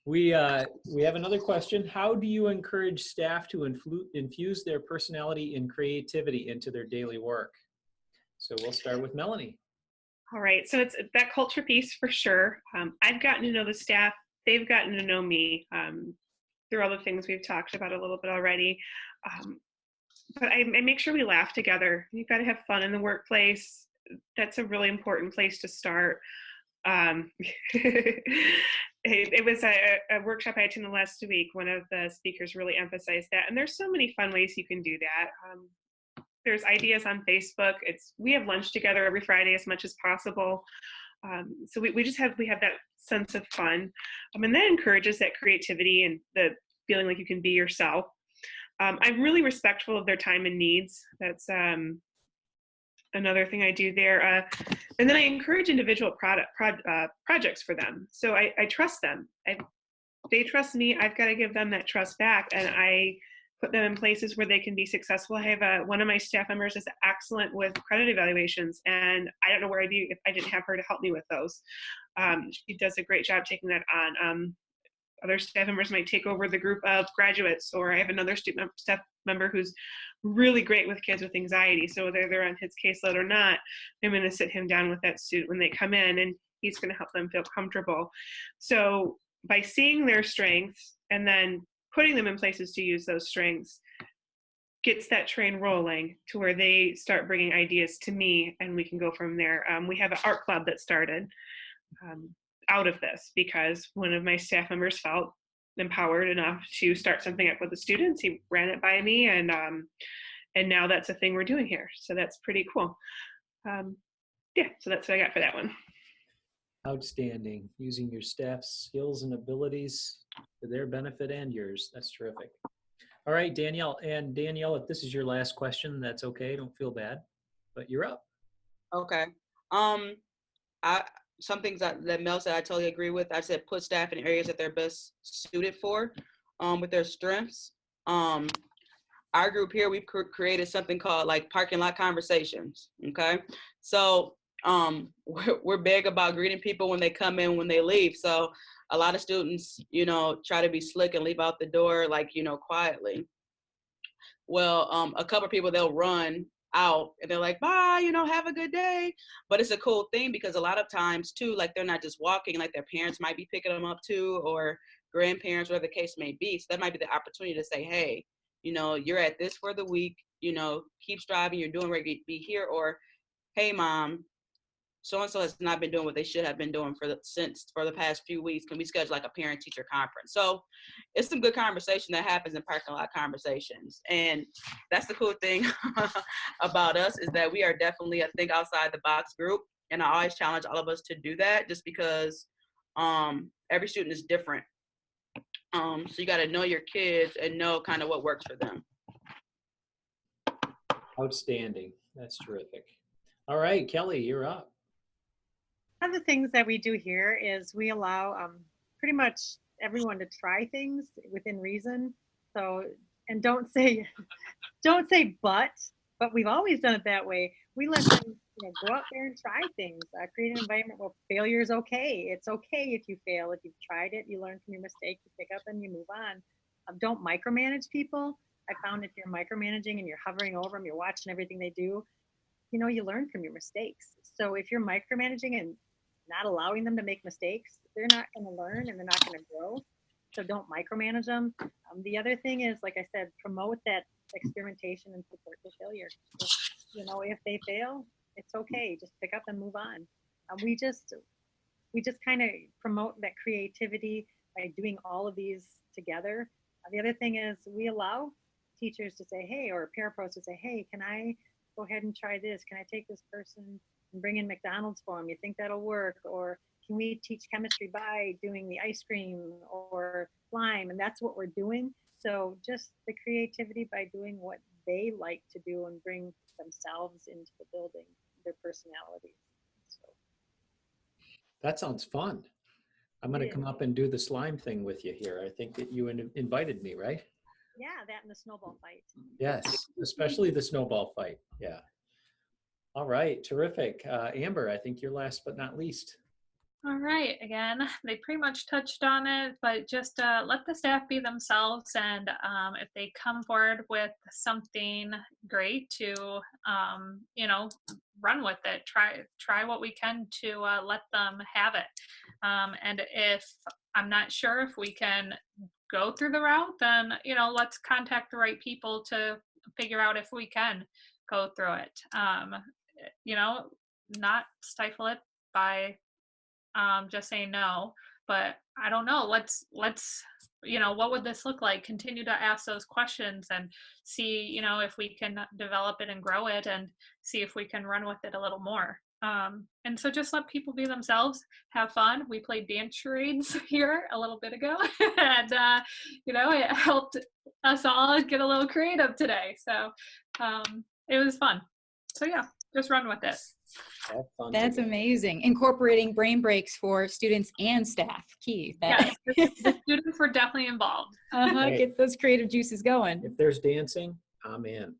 We have another question. How do you encourage staff to infuse their personality and creativity into their daily work? So we'll start with Melanie. All right, so it's that culture piece for sure. I've gotten to know the staff. They've gotten to know me through all the things we've talked about a little bit already. But I make sure we laugh together. You've got to have fun in the workplace. That's a really important place to start. It was a workshop I attended last week. One of the speakers really emphasized that. And there's so many fun ways you can do that. There's ideas on Facebook. We have lunch together every Friday as much as possible. So we have that sense of fun. And that encourages that creativity and the feeling like you can be yourself. I'm really respectful of their time and needs. That's another thing I do there. And then I encourage individual projects for them. So I trust them. They trust me. I've got to give them that trust back. And I put them in places where they can be successful. I have one of my staff members is excellent with credit evaluations. And I don't know where I'd be if I didn't have her to help me with those. She does a great job taking that on. Other staff members might take over the group of graduates, or I have another staff member who's really great with kids with anxiety. So whether they're on his caseload or not, I'm going to sit him down with that student when they come in, and he's going to help them feel comfortable. So by seeing their strengths and then putting them in places to use those strengths gets that train rolling to where they start bringing ideas to me, and we can go from there. We have an art club that started out of this because one of my staff members felt empowered enough to start something up with the students. He ran it by me, and now that's a thing we're doing here. So that's pretty cool. Yeah, so that's what I got for that one. Outstanding. Using your staff's skills and abilities for their benefit and yours. That's terrific. All right, Danielle. And Danielle, if this is your last question, that's okay. Don't feel bad, but you're up. Okay. Some things that Mel said I totally agree with. I said put staff in areas that they're best suited for, with their strengths. Our group here, we've created something called like parking lot conversations. Okay, so we're big about greeting people when they come in, when they leave. So a lot of students, try to be slick and leave out the door like quietly. Well, a couple of people, they'll run out and they're like, bye, have a good day. But it's a cool thing because a lot of times too, like they're not just walking, like their parents might be picking them up too, or grandparents, whatever the case may be. So that might be the opportunity to say, hey, you're at this for the week, keep striving, you're doing right, be here. Or, hey mom, so-and-so has not been doing what they should have been doing for the past few weeks. Can we schedule like a parent-teacher conference? So it's some good conversation that happens in parking lot conversations. And that's the cool thing about us is that we are definitely a think outside the box group. And I always challenge all of us to do that just because every student is different. So you got to know your kids and know kind of what works for them. Outstanding. That's terrific. All right, Kelly, you're up. One of the things that we do here is we allow pretty much everyone to try things within reason. So, and don't say but we've always done it that way. We let them go out there and try things. Create an environment where failure is okay. It's okay if you fail. If you've tried it, you learn from your mistake, you pick up and you move on. Don't micromanage people. I found if you're micromanaging and you're hovering over them, you're watching everything they do, you learn from your mistakes. So if you're micromanaging and not allowing them to make mistakes, they're not going to learn and they're not going to grow. So don't micromanage them. The other thing is, like I said, promote that experimentation and support the failure. If they fail, it's okay. Just pick up and move on. We just kind of promote that creativity by doing all of these together. The other thing is we allow teachers to say, hey, or parapros to say, hey, can I go ahead and try this? Can I take this person and bring in McDonald's for them? You think that'll work? Or can we teach chemistry by doing the ice cream or lime? And that's what we're doing. So just the creativity by doing what they like to do and bring themselves into the building, their personalities. So. That sounds fun. I'm going to come up and do the slime thing with you here. I think that you invited me, right? Yeah, that and the snowball fight. Yes, especially the snowball fight. Yeah. All right, terrific. Amber, I think you're last but not least. All right. Again, they pretty much touched on it, but just let the staff be themselves, and if they come forward with something great, to run with it. Try what we can to let them have it. And if I'm not sure if we can go through the route, then let's contact the right people to figure out if we can go through it. You know, not stifle it by just saying no, but I don't know. Let's what would this look like? Continue to ask those questions and see if we can develop it and grow it, and see if we can run with it a little more. And so just let people be themselves, have fun. We played dance charades here a little bit ago, and it helped us all get a little creative today. So it was fun. So yeah, just run with it. Have fun That's together. amazing. Incorporating brain breaks for students and staff. Key. That, Yes, the students were definitely involved. Right. Get those creative juices going. If there's dancing, I'm in.